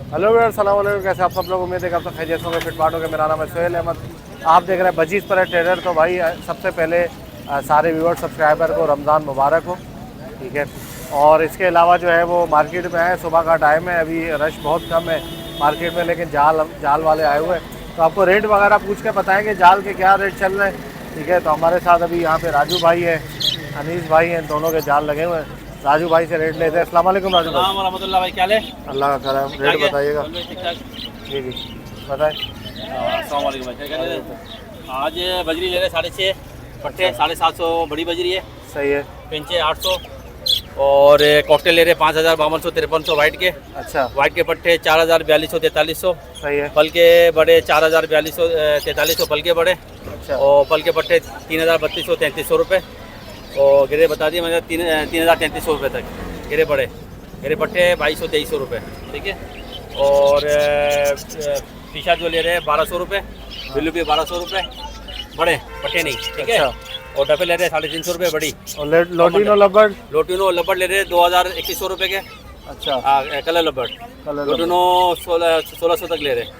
Hello viewers, अस्सलाम वालेकुम। कैसे आप सब लोग? उम्मीद है कि आप सब खैरियत होंगे, फिटफाट होंगे। मेरा नाम है सोहेल अहमद। आप देख रहे हैं बजीज़ पर ट्रेडर। तो भाई सबसे पहले सारे व्यूअर्स सब्सक्राइबर को रमज़ान मुबारक हो, ठीक है। और इसके अलावा जो है वो मार्केट में है, सुबह का टाइम है, अभी रश बहुत कम है मार्केट में, लेकिन जाल वाले आए हुए हैं। तो आपको रेट वगैरह पूछ के बताएंगे जाल के क्या रेट चल रहे हैं, ठीक है। तो हमारे साथ अभी यहाँ पे राजू भाई है, अनीस भाई हैं, दोनों के जाल लगे हुए हैं। राजू भाई से रेट लेते हैं। अस्सलाम वालेकुम राजू भाई। रहमतुल्लाह भाई, क्या है? अल्लाह का करम। रेट बताइएगा। जी जी बताएं। अस्सलाम वालेकुम भाई, क्या कहते हैं? आज बजरी ले रहे 6.5 पट्टे, 750 बड़ी बजरी है। सही है। पेंचे 800 और कॉकटेल ले रहे 5000 5200 5300 वाइट के। अच्छा। वाइट के पट्टे 4000 4200 4300। सही है। पल के बड़े 4000 4200 4300 पल के बड़े। अच्छा। और पल के पट्टे 3000 3200 3300 रुपये। और गिरे बता दिए मैंने 3000 3300 रुपये तक गिरे बड़े। गिरे पट्टे 2200 2300 रुपये, ठीक है। और टीशा जो ले रहे हैं 1200 रुपये, बिल्लू भी 1200 रुपये बड़े पट्टे नहीं, ठीक है। और डफे ले रहे हैं 350 रुपये बड़ी। और लोटिनो लबड़? लोटिनो लबड़ ले रहे हैं 2100 रुपये के। अच्छा। हाँ, कलर लबड़ लोटिनो 1600 तक ले रहे हैं।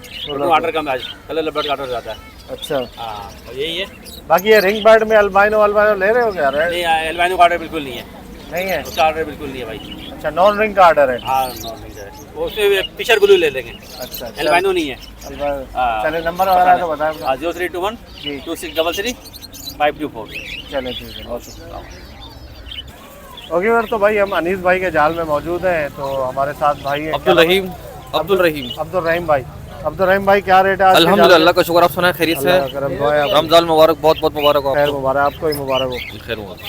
ऑर्डर कम है आज, कलर लबड़ का ऑर्डर ज़्यादा है। अच्छा। हाँ, यही है। बाकी ये रिंग बर्ड में अल्बाइनो ले रहे हो क्या? नहीं, एल्बाइनो का ऑर्डर बिल्कुल नहीं है। नहीं है उसका ऑर्डर बिल्कुल नहीं है भाई। अच्छा, नॉन रिंग का ऑर्डर है। हाँ, नॉन रिंग है, उसमें फिशर ग्लू ले लेंगे। अच्छा, एल्बाइनो नहीं है। चले नंबर वगैरह तो बताएं। 0321 2633 524। चले ठीक है, ओके सर। तो भाई हम अनीस भाई के जाल में मौजूद हैं, तो हमारे साथ भाई हैं अब्दुल रहीम भाई। अब्दुल रहीम भाई, क्या रेट है आज? अल्हम्दुलिल्लाह, अल्लाह का शुक्र, आप सुनाए खैरियत से? रमजान मुबारक, बहुत बहुत मुबारक हो। खैर मुबारक, आपको ही मुबारक हो। खैर मुबारक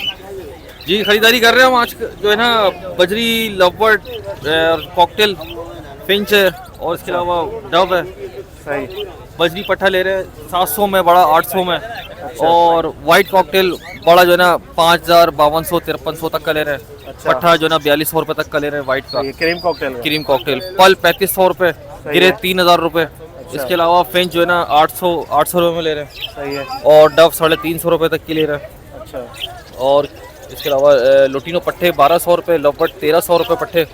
जी। खरीदारी कर रहे हैं हम आज जो है ना, बजरी, लवबर्ड और कॉकटेल, फिंच और इसके अलावा डव है। सही। बजरी पट्टा ले रहे हैं 700 में, बड़ा 800 में। और वाइट कॉकटेल बड़ा जो है ना 5000 5200 5300 तक का ले रहे हैं। अच्छा। पट्टा जो है ना 4200 रुपये तक का ले रहे हैं वाइट का। Cream cocktail. क्रीम कॉकटेल पल 3500 रुपये, गिरे 3000 रुपये। इसके अलावा फिंच जो है ना 800 रुपये में ले रहे हैं। सही है। और डव 350 रुपये तक की ले रहे हैं। अच्छा। और इसके अलावा लोटिनो पट्टे 1200 रुपये, लवबर्ड 1300 रुपये पट्टे।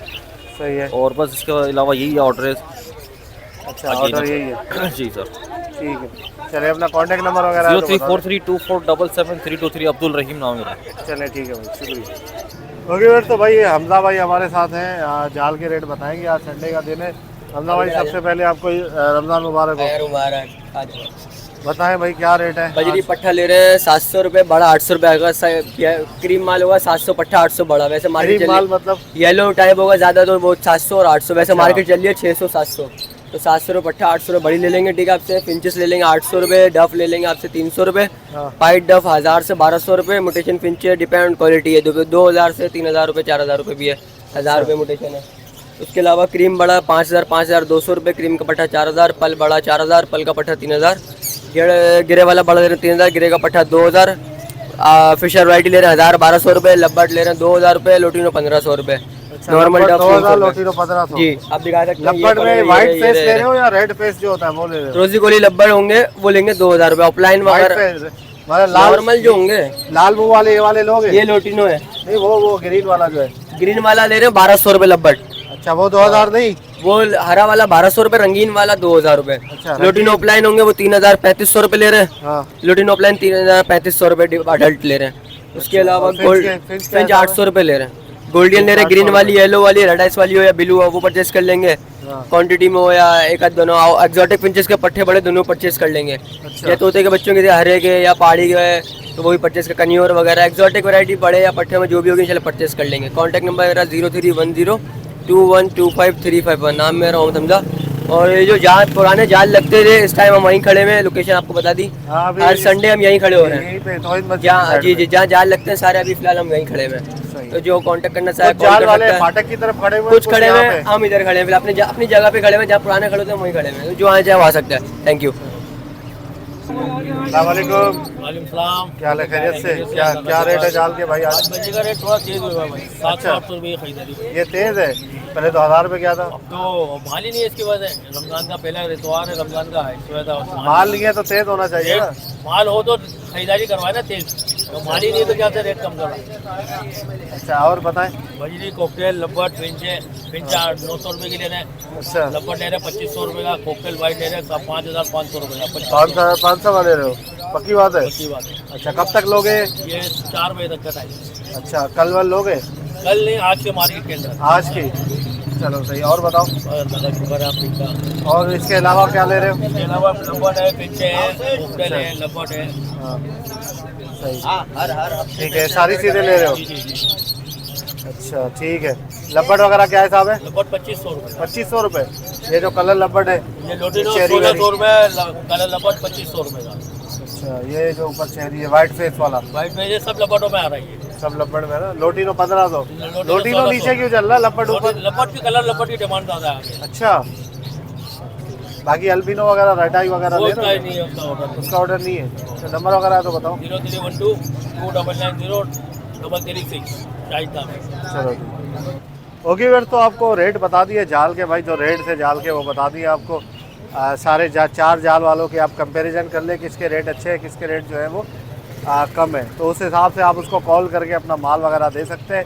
सही है। और बस इसके अलावा यही ऑर्डर है। अच्छा, ऑर्डर यही है। जी सर, ठीक है। चलिए अपना कॉन्टैक्ट नंबर वगैरह 034324773223। अब्दुल रहीम नाम मेरा। चलिए ठीक है भाई, शुक्रिया। Okay sir. तो भाई हमजा भाई हमारे साथ हैं, जाल के रेट बताएंगे। आज संडे का दिन है। हमजा भाई, सबसे पहले आपको रमज़ान मुबारक हो। बताएं भाई, क्या रेट है? बजरी पट्टा ले रहे हैं 700 रुपये, बड़ा 800 रुपये आएगा। क्रीम माल होगा 700 पट्टा 800 बड़ा। वैसे मार्केट माल मतलब येलो टाइप होगा ज़्यादा, तो वो 700 और 800। वैसे मार्केट चल रही है 600 700। तो 700 रुपये पट्टा, 800 रुपये बड़ी ले लेंगे, ठीक है। आपसे फिंचेस ले लेंगे 800 रुपये, डफ ले लेंगे आपसे 300 रुपये, पाइट डफ 1000 से 1200 रुपये। मोटेशन फिंचे डिपेंड क्वालिटी है, 2000 से 3000 रुपये 4000 रुपये भी है, 1000 रुपये मोटेशन है। उसके अलावा क्रीम बड़ा 5000 5200 रुपये, क्रीम का पट्टा 4000, पल बड़ा 4000, पल का पट्टा 3000। गिरे वाला बड़ा ले रहे हैं 3000, गिरे का पट्टा 2000। फिशर वराइटी ले रहे हैं 1000 1200 रुपये, लब्बट ले रहे हैं 2000 रुपये, लोटिनो 1500 रुपये। नॉर्मल डफ 2000, लोटिनो 1500। जी, आप दिखा सकते हैं। लब्बड़ में व्हाइट फेस ले रहे हो या रेड फेस जो होता है वो ले रहे हो? रोजी गोली लब्बड़ होंगे, वो लेंगे 2000 रुपये। ऑफलाइन वगैरह नॉर्मल जो होंगे, लाल मुंह वाले, ये वाले लोग ये लोटिनो है। नहीं, वो ग्रीन वाला जो है। ग्रीन वाला ले रहे हैं 1200 रुपये लब्बड़। अच्छा, वो 2000 नहीं, वो हरा वाला 1200 रुपये, रंगीन वाला 2000 रुपये। अच्छा, लोटिनो ऑफलाइन होंगे वो 3000 3500 रुपये ले रहे हैं। हाँ। लोटिनो ऑफलाइन 3000 3500 रुपये अडल्ट ले रहे हैं। उसके अलावा गोल्ड फिंच 800 रुपये ले रहे हैं। गोल्डियन ले रहे हैं, ग्रीन वाली, येलो वाली, रेड आइस वाली हो या ब्लू हो, वो परचेस कर लेंगे क्वांटिटी में हो, या एक आध दोनों। एक्सोटिक फिंचेस के पट्टे बड़े दोनों परचेस कर लेंगे। या तोते के बच्चों के हरे के या पहाड़ी के, तो वही परचेस का कन्योर वगैरह एक्सोटिक वैरायटी बड़े या पट्टे में जो भी होगी चलो परचेस कर लेंगे। कॉन्टैक्ट नंबर मेरा 0310212551। नाम मेरा मोहम्मद हमजा। और ये जो जहाँ पुराने जाल लगते थे, इस टाइम हम वहीं खड़े हैं। लोकेशन आपको बता दी, हर संडे हम यहीं खड़े हो रहे हैं। जहाँ जी जहाँ जाल लगते हैं सारे, अभी फिलहाल हम यहीं खड़े हुए हैं। तो जो कांटेक्ट करना चाहे, जाल वाले फाटक की तरफ खड़े हुए, कुछ खड़े हुए, हम इधर खड़े हैं अपनी जगह पे खड़े हुए, जहाँ पुराने खड़े होते हैं वहीं खड़े हुए। जो आ जाए वहाँ सकता है। Thank you. अस्सलामुअलैकुम। वालेकुम सलाम। क्या हाल है? खैरियत से? क्या रेट है जाल के भाई आज? बजरी का रेट थोड़ा तेज हुआ भाई, 700-800 रुपये खरीदारी। ये तेज है, पहले तो 1000 रुपये क्या था। अब तो माल ही नहीं है, इसकी वजह से रमजान का पहला रितवार है, रमजान का है, इस वजह से माल नहीं है तो तेज होना चाहिए ना। माल हो तो खरीदारी करवाए ना तेल, तो माली नहीं तो क्या से रेट कम करवाए। अच्छा और बताएं। बजरी कॉकटेल लब्बट फिंचे 900 रुपये की ले रहे हैं, अच्छा लब्बट ले रहे हैं 2500 रुपये का, कॉकटेल वाइट ले रहे हैं 5500 रुपये का। 500 का ले रहे हो, पक्की बात है। पक्की बात है। अच्छा कब तक लोगे? ये 4 बजे तक का टाइम। अच्छा कल वल लोगे? कल नहीं, आज के मार्केट के अंदर। आज की? चलो सही। और बताओ। और दादा शुक्र है आपका। और इसके अलावा क्या ले रहे हो? इसके अलावा लब्बट है, फिंचे है, कॉकटेल है, लब्बट है। हाँ सही, ठीक है, सारी चीज़ें ले रहे हो। जी जी जी। अच्छा ठीक है। लब्बट वगैरह क्या हिसाब है? लब्बट 2500 रुपये। 2500 रुपये। ये जो कलर लब्बट है ये लोटिनो चेरी 1600 रुपये, कलर लब्बट 2500 रुपये का। अच्छा ये जो ऊपर चेरी है वाइट फेस वाला, वाइट में ये सब लब्बटों में आ रही है। सब लब्बट में ना। लोटिनो 1500। Lutino lutino 1600। नीचे क्यों चल रहा है, लब्बट ऊपर? लब्बट की कलर लब्बट की डिमांड ज़्यादा है आगे। अच्छा बाकी अल्बिनो वगैरह रेटाई वगैरह वो ले इतना रहे ही नहीं है उसका ऑर्डर। हो? उसका ऑर्डर नहीं है। तो नंबर वगैरह है तो बताओ। 0312 2990 336 शाहिद नाम है। चलो ओके फिर तो आपको रेट बता दिए जाल के भाई, जो रेट थे जाल के वो बता दिए आपको। सारे चार जाल वालों के आप कंपैरिजन कर ले, किसके रेट अच्छे हैं किसके रेट जो है वो कम है, तो उस हिसाब से आप उसको कॉल करके अपना माल वगैरह दे सकते हैं।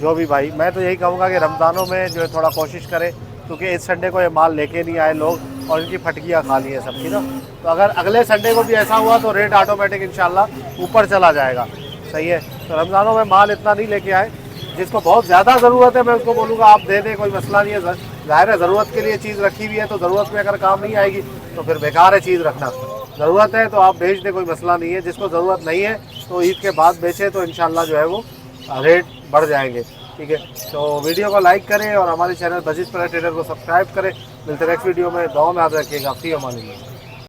जो भी भाई मैं तो यही कहूँगा कि रमज़ानों में जो है थोड़ा कोशिश करें, क्योंकि इस संडे को ये माल लेके नहीं आए लोग और इनकी फटकियाँ खा ली है सबकी ना। तो अगर अगले संडे को भी ऐसा हुआ तो रेट ऑटोमेटिक इंशाल्लाह ऊपर चला जाएगा। सही है। तो रमज़ानों में माल इतना नहीं लेके आए, जिसको बहुत ज़्यादा ज़रूरत है मैं उसको बोलूँगा आप दे दें, कोई मसला नहीं है। ज़ाहिर है ज़रूरत के लिए चीज़ रखी हुई है, तो ज़रूरत में अगर काम नहीं आएगी तो फिर बेकार है चीज़ रखना। ज़रूरत है तो आप बेच दें, कोई मसला नहीं है। जिसको ज़रूरत नहीं है तो ईद के बाद बेचें, तो इंशाल्लाह जो है वो रेट बढ़ जाएंगे। ठीक है, तो वीडियो को लाइक करें और हमारे चैनल बजीज पर ट्रेडर को सब्सक्राइब करें। मिलते नेक्स्ट वीडियो में, दुआ में याद रखिएगा। फी अमान अल्लाह।